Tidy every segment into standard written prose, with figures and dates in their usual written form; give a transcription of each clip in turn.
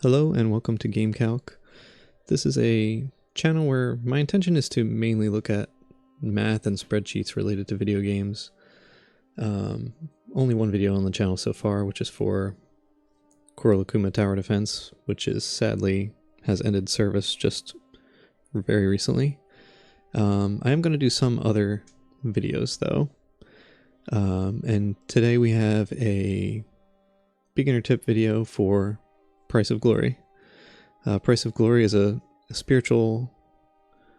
Hello and welcome to GameCalc. This is a channel where my intention is to mainly look at math and spreadsheets related to video games. Only one video on the channel so far, which is for Korolakuma Tower Defense, which is sadly has ended service just very recently. I am going to do some other videos though. And today we have a beginner tip video for Price of Glory. Price of Glory is a spiritual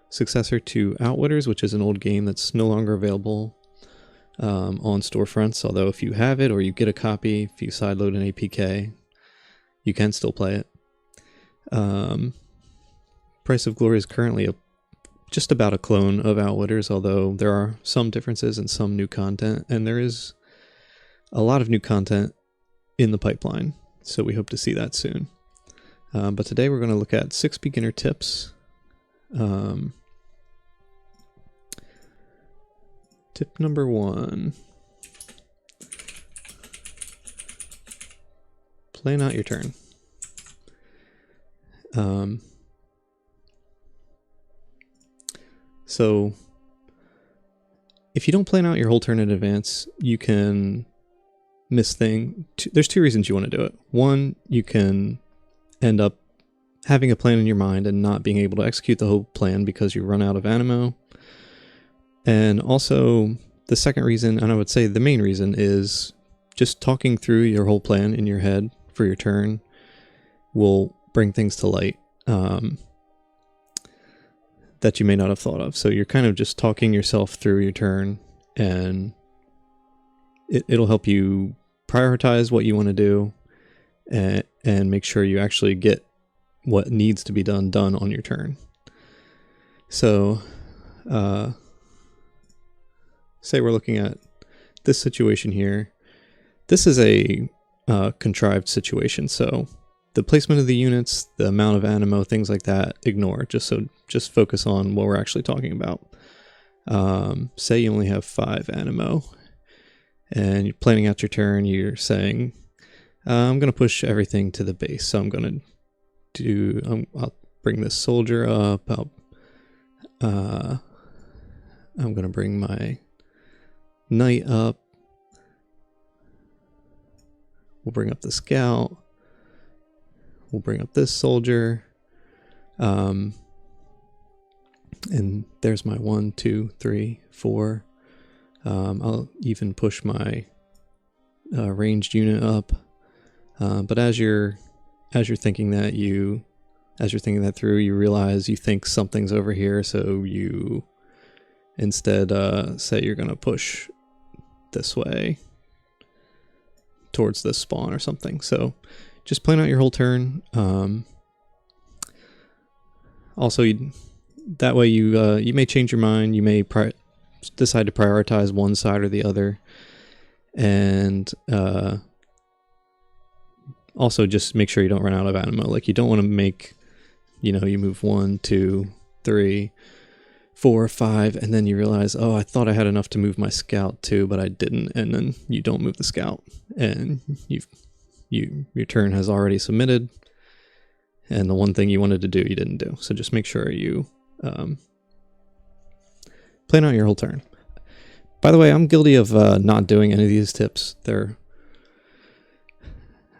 successor to Outwitters, which is an old game that's no longer available on storefronts, although if you have it or you get a copy, if you sideload an APK, you can still play it. Price of Glory is currently just about a clone of Outwitters, although there are some differences and some new content, and there is a lot of new content in the pipeline, so we hope to see that soon. But today we're going to look at 6 beginner tips. Tip number 1. Plan out your turn. So if you don't plan out your whole turn in advance, you can miss things. There's 2 reasons you want to do it. One, you can end up having a plan in your mind and not being able to execute the whole plan because you run out of ammo. And also, the second reason, and I would say the main reason, is just talking through your whole plan in your head for your turn will bring things to light that you may not have thought of. So you're kind of just talking yourself through your turn, and it'll help you prioritize what you want to do and make sure you actually get what needs to be done on your turn. So say we're looking at this situation here. This is a contrived situation, so the placement of the units, the amount of ammo, things like that, ignore. Just focus on what we're actually talking about. Say you only have 5 ammo, and you're planning out your turn. You're saying, I'm going to push everything to the base, so I'm going to I'll bring this soldier up. I'm going to bring my knight up. We'll bring up the scout. We'll bring up this soldier. And there's my 1, 2, 3, 4. I'll even push my ranged unit up. But as you're thinking that through, you realize you think something's over here, so you instead say you're going to push this way towards this spawn or something. So just plan out your whole turn. Also, that way you may change your mind. You may decide to prioritize one side or the other, and also just make sure you don't run out of ammo. Like, you don't want to make, you move 1, 2, 3, 4, 5, and then you realize, oh, I thought I had enough to move my scout too, but I didn't, and then you don't move the scout, and your turn has already submitted, and the one thing you wanted to do, you didn't do. So just make sure you plan out your whole turn. By the way, I'm guilty of not doing any of these tips.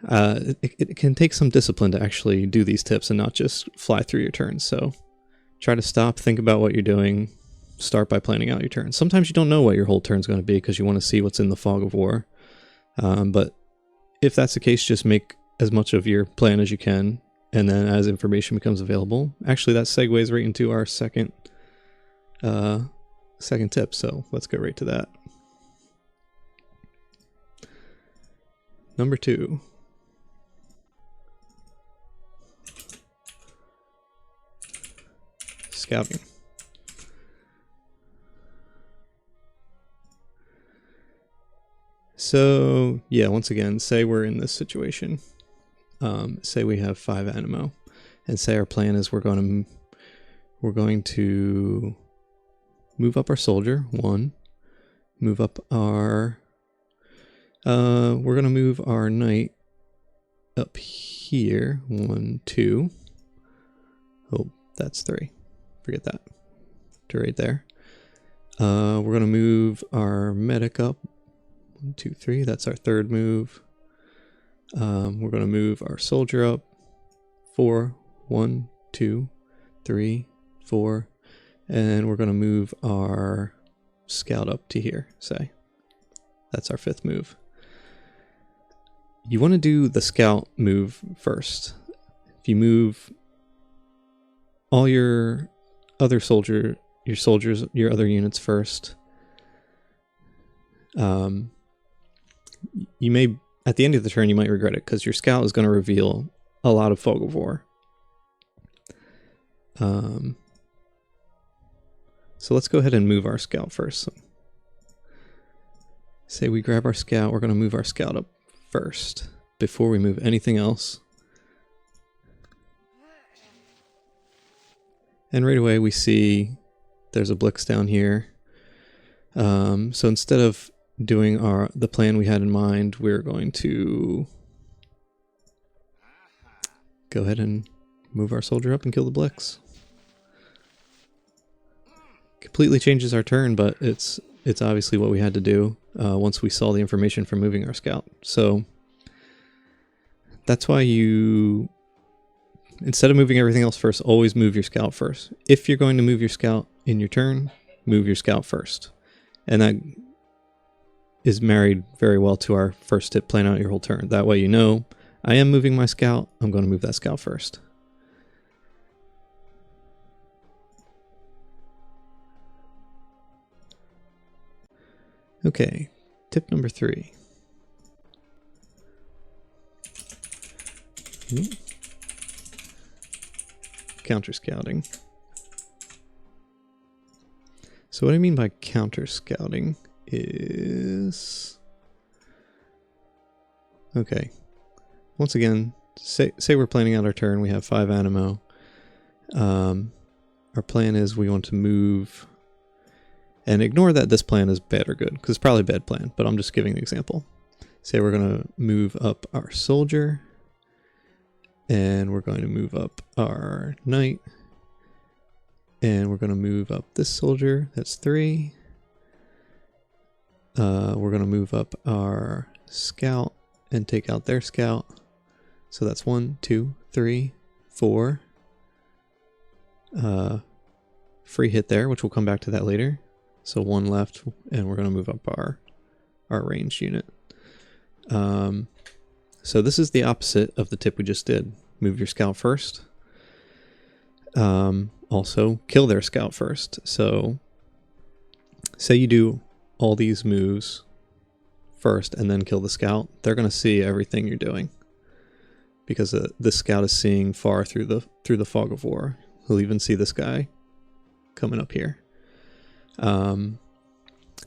It can take some discipline to actually do these tips and not just fly through your turns. So try to stop, think about what you're doing, start by planning out your turn. Sometimes you don't know what your whole turn's going to be because you want to see what's in the fog of war. But if that's the case, just make as much of your plan as you can, and then as information becomes available. Actually, that segues right into our second tip, so let's go right to that. Number 2. Scouting. So yeah, once again, say we're in this situation. Say we have 5 ammo, and say our plan is we're going to move up our soldier 1, move up our we're going to move our knight up here. 1, 2. Oh, that's 3. Forget that. To right there. We're going to move our medic up. 1, 2, 3. That's our third move. We're going to move our soldier up. 4. 1, 2, 3, 4. And we're going to move our scout up to here, say. That's our 5th move. You want to do the scout move first. If you move all your other your other units first, you may, at the end of the turn, you might regret it because your scout is going to reveal a lot of Fog of War. So let's go ahead and move our scout first. Say we grab our scout, we're going to move our scout up first before we move anything else. And right away we see there's a Blix down here. So instead of doing the plan we had in mind, we're going to go ahead and move our soldier up and kill the Blix. Completely changes our turn, but it's obviously what we had to do once we saw the information from moving our scout. So that's why you, instead of moving everything else first, always move your scout first. If you're going to move your scout in your turn, move your scout first. And that is married very well to our first tip, plan out your whole turn. That way you know, I am moving my scout, I'm going to move that scout first. Okay, tip number 3. Counter scouting. So what I mean by counter scouting is, okay, once again, say we're planning out our turn, we have 5 animo. Our plan is we want to move, and ignore that this plan is bad or good, because it's probably a bad plan, but I'm just giving an example. Say we're going to move up our soldier, and we're going to move up our knight, and we're going to move up this soldier, that's 3. We're going to move up our scout and take out their scout. So that's 1, 2, 3, 4. Free hit there, which we'll come back to that later. So 1 left, and we're going to move up our ranged unit. So this is the opposite of the tip we just did. Move your scout first. Also, kill their scout first. So say you do all these moves first and then kill the scout. They're going to see everything you're doing, because the scout is seeing far through the fog of war. He'll even see this guy coming up here. But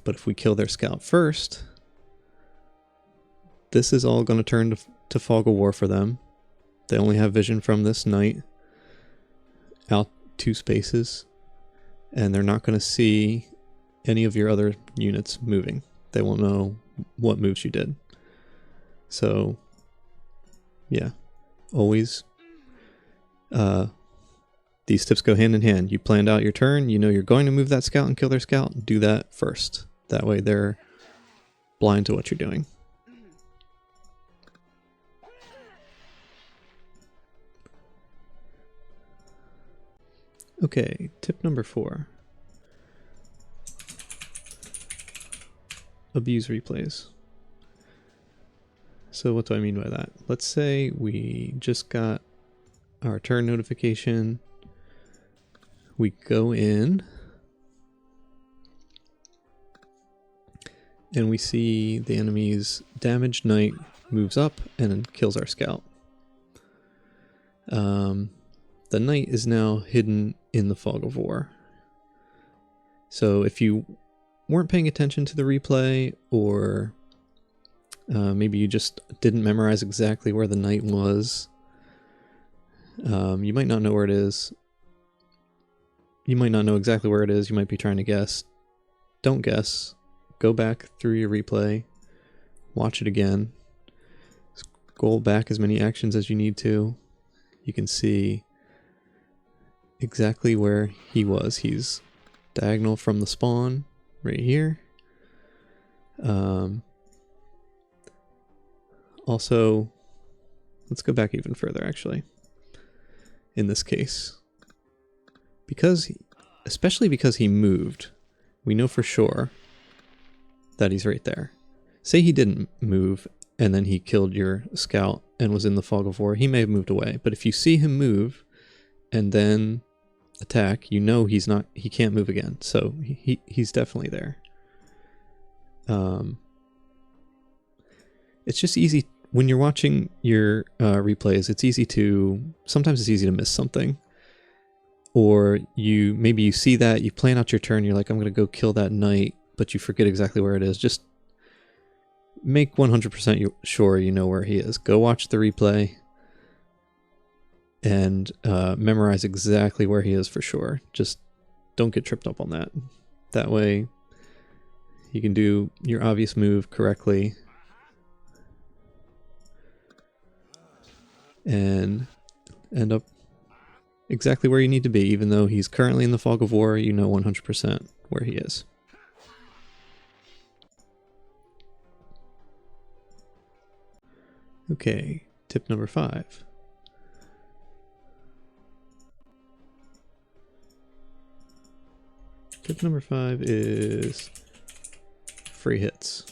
if we kill their scout first, this is all going to turn to fog of war for them. They only have vision from this knight out 2 spaces, and they're not going to see any of your other units moving. They won't know what moves you did. So yeah, always these tips go hand in hand. You planned out your turn, you know you're going to move that scout and kill their scout, do that first. That way they're blind to what you're doing. Okay, tip number 4. Abuse replays. So what do I mean by that? Let's say we just got our turn notification. We go in and we see the enemy's damaged knight moves up and kills our scout. The knight is now hidden in the fog of war. So if you weren't paying attention to the replay, or maybe you just didn't memorize exactly where the knight was, you might not know where it is. You might not know exactly where it is. You might be trying to guess. Don't guess. Go back through your replay, watch it again, scroll back as many actions as you need to. You can see exactly where he was. He's diagonal from the spawn right here. Also, let's go back even further actually. In this case, especially because he moved, we know for sure that he's right there. Say he didn't move and then he killed your scout and was in the fog of war, he may have moved away. But if you see him move and then attack, you know he can't move again. So he's definitely there. It's just easy when you're watching your replays. Sometimes it's easy to miss something, or maybe you see that, you plan out your turn, you're like, I'm gonna go kill that knight, but you forget exactly where it is. Just make 100% sure you know where he is. Go watch the replay and memorize exactly where he is for sure. Just don't get tripped up on that. That way you can do your obvious move correctly and end up exactly where you need to be. Even though he's currently in the fog of war, you know 100% where he is. Okay, tip number 5. Tip number 5 is free hits.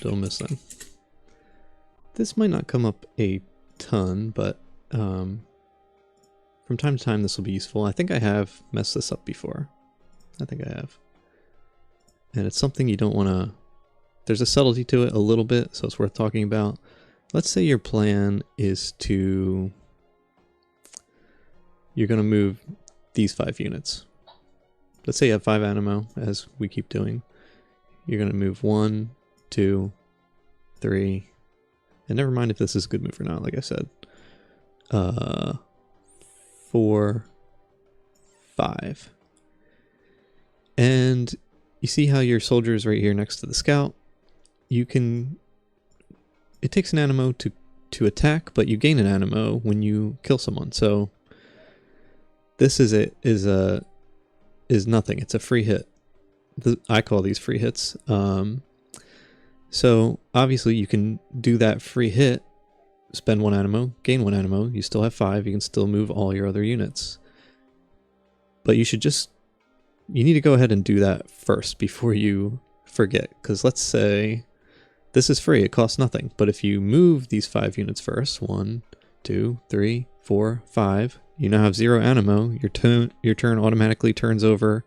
Don't miss them. This might not come up a ton, but from time to time this will be useful. I think I have messed this up before. I think I have. And it's something you don't want to... There's a subtlety to it a little bit, so it's worth talking about. Let's say your plan is to... You're going to move these 5 units. Let's say you have 5 animo, as we keep doing. You're going to move 1, 2, 3... And never mind if this is a good move or not, like I said. 4, 5. And you see how your soldier is right here next to the scout? It takes an animo to attack, but you gain an animo when you kill someone. So this is nothing. It's a free hit. I call these free hits. So obviously you can do that free hit, spend 1 animo, gain 1 animo, you still have 5, you can still move all your other units. But you need to go ahead and do that first before you forget, because let's say this is free, it costs nothing. But if you move these 5 units first, 1, 2, 3, 4, 5, you now have 0 animo, your turn automatically turns over,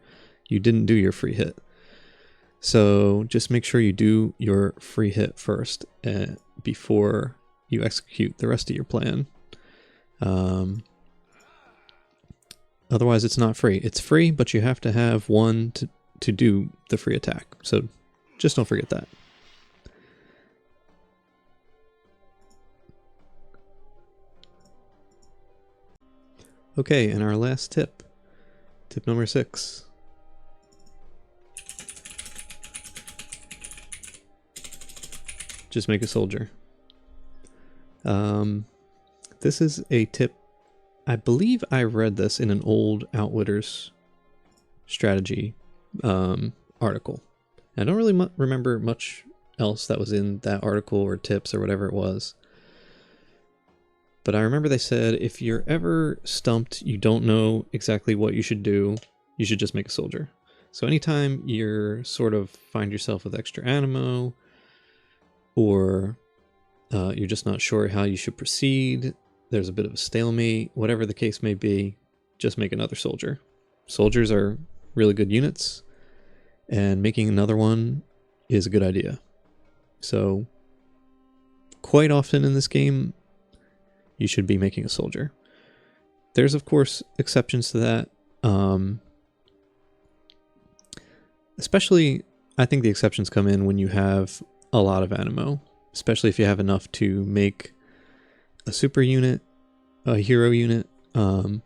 you didn't do your free hit. So just make sure you do your free hit first before you execute the rest of your plan. Otherwise it's not free. It's free, but you have to have 1 to do the free attack. So just don't forget that. Okay, and our last tip. Tip number 6. Just make a soldier. This is a tip. I believe I read this in an old Outwitters strategy article. I don't really remember much else that was in that article or tips or whatever it was. But I remember they said if you're ever stumped, you don't know exactly what you should do, you should just make a soldier. So anytime you're sort of find yourself with extra animo, or you're just not sure how you should proceed, there's a bit of a stalemate, whatever the case may be, just make another soldier. Soldiers are really good units, and making another one is a good idea. So quite often in this game, you should be making a soldier. There's of course exceptions to that. Especially, I think the exceptions come in when you have a lot of animo, especially if you have enough to make a super unit, a hero unit, or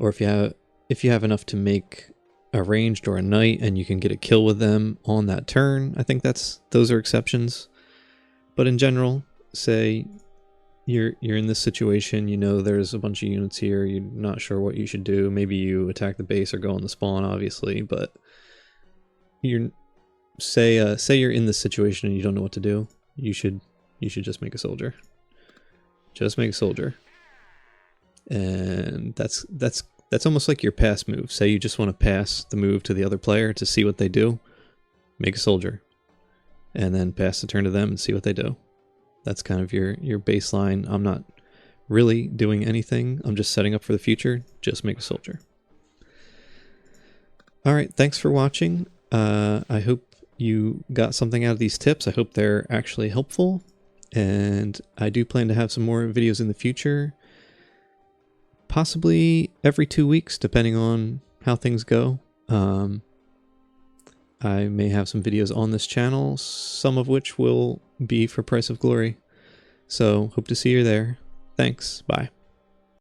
if you have enough to make a ranged or a knight and you can get a kill with them on that turn. I think those are exceptions. But in general, say you're in this situation, you know there's a bunch of units here, you're not sure what you should do. Maybe you attack the base or go on the spawn, obviously, but you're say you're in this situation and you don't know what to do. You should just make a soldier. Just make a soldier. And that's almost like your pass move. Say you just want to pass the move to the other player to see what they do. Make a soldier. And then pass the turn to them and see what they do. That's kind of your baseline. I'm not really doing anything. I'm just setting up for the future. Just make a soldier. Alright, thanks for watching. I hope you got something out of these tips. I hope they're actually helpful. And I do plan to have some more videos in the future. Possibly every 2 weeks, depending on how things go. I may have some videos on this channel, some of which will be for Price of Glory. So, hope to see you there. Thanks. Bye.